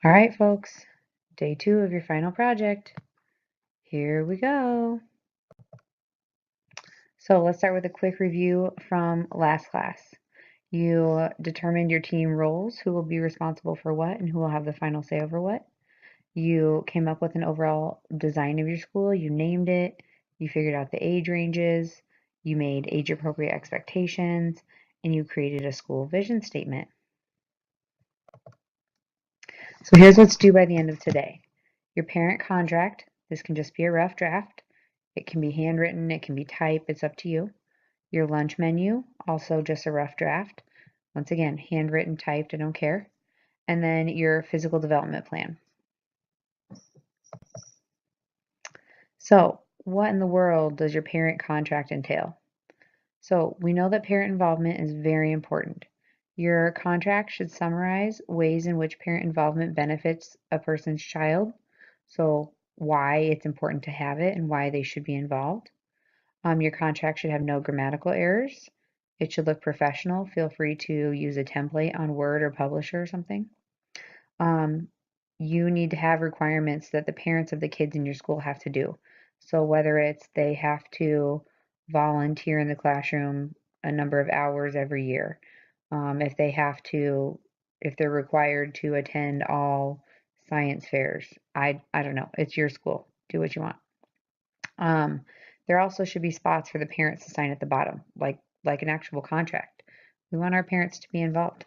All right, folks, day 2 of your final project. Here we go. So let's start with a quick review from last class. You determined your team roles, who will be responsible for what and who will have the final say over what. You came up with an overall design of your school, you named it, you figured out the age ranges, you made age-appropriate expectations, and you created a school vision statement. So here's what's due by the end of today. Your parent contract, this can just be a rough draft. It can be handwritten, it can be typed, it's up to you. Your lunch menu, also just a rough draft. Once again, handwritten, typed, I don't care. And then your physical development plan. So, what in the world does your parent contract entail? So, we know that parent involvement is very important. Your contract should summarize ways in which parent involvement benefits a person's child. So, why it's important to have it and why they should be involved. Your contract should have no grammatical errors. It should look professional. Feel free to use a template on Word or Publisher or something. You need to have requirements that the parents of the kids in your school have to do. So whether it's they have to volunteer in the classroom a number of hours every year, if they're required to attend all science fairs. I don't know. It's your school. Do what you want. There also should be spots for the parents to sign at the bottom, like an actual contract. We want our parents to be involved.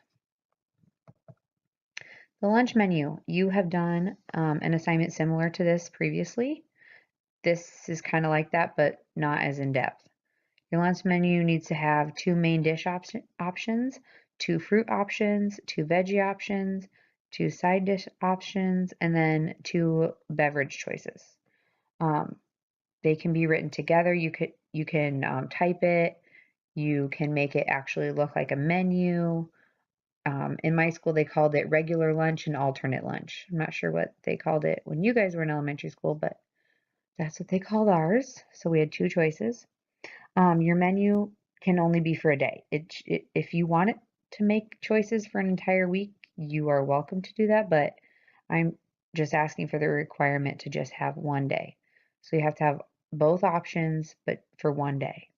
The lunch menu, you have done an assignment similar to this previously. This is kind of like that, but not as in-depth. Your lunch menu needs to have 2 main dish options, 2 fruit options, 2 veggie options, 2 side dish options, and then 2 beverage choices. They can be written together. You can type it. You can make it actually look like a menu. In my school, they called it regular lunch and alternate lunch. I'm not sure what they called it when you guys were in elementary school, but that's what they called ours. So we had 2 choices. Your menu can only be for a day. If you want it to make choices for an entire week, you are welcome to do that, but I'm just asking for the requirement to just have one day. So you have to have both options, but for one day.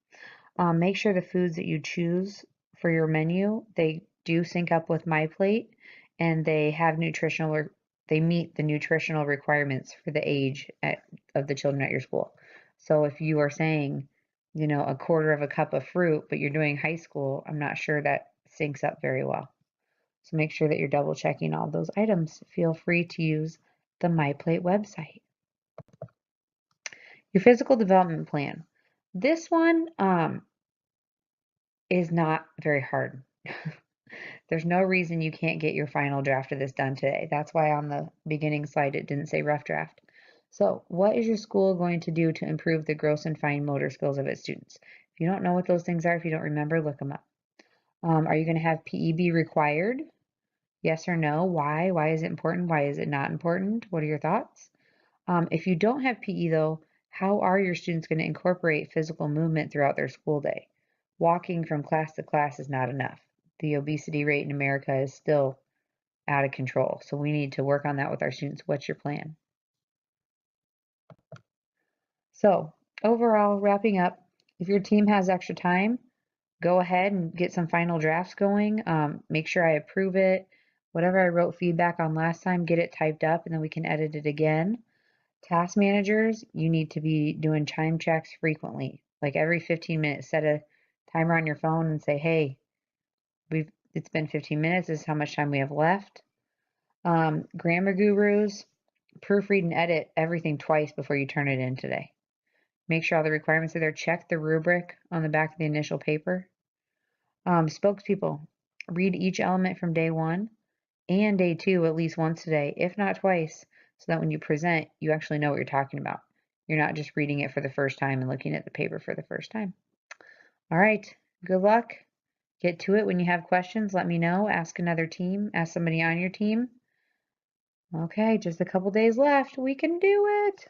Make sure the foods that you choose for your menu, they do sync up with MyPlate and they meet the nutritional requirements for the age of the children at your school. So if you are saying, a quarter of a cup of fruit, but you're doing high school, I'm not sure that syncs up very well. So make sure that you're double checking all those items. Feel free to use the MyPlate website. Your physical development plan. This one is not very hard. There's no reason you can't get your final draft of this done today. That's why on the beginning slide it didn't say rough draft. So what is your school going to do to improve the gross and fine motor skills of its students? If you don't know what those things are, if you don't remember, look them up. Are you going to have PE be required? Yes or no? Why? Why is it important? Why is it not important? What are your thoughts? If you don't have PE though, how are your students going to incorporate physical movement throughout their school day? Walking from class to class is not enough. The obesity rate in America is still out of control. So we need to work on that with our students. What's your plan? So overall, wrapping up, if your team has extra time, go ahead and get some final drafts going. Make sure I approve it. Whatever I wrote feedback on last time, get it typed up and then we can edit it again. Task managers, you need to be doing time checks frequently. Like every 15 minutes, set a timer on your phone and say, hey, it's been 15 minutes. This is how much time we have left. Grammar gurus, proofread and edit everything twice before you turn it in today. Make sure all the requirements are there. Check the rubric on the back of the initial paper. Spokespeople, read each element from day 1 and day 2 at least once today, if not twice, so that when you present, you actually know what you're talking about. You're not just reading it for the first time and looking at the paper for the first time. All right, good luck. Get to it. When you have questions, let me know. Ask another team. Ask somebody on your team. Okay, just a couple days left. We can do it.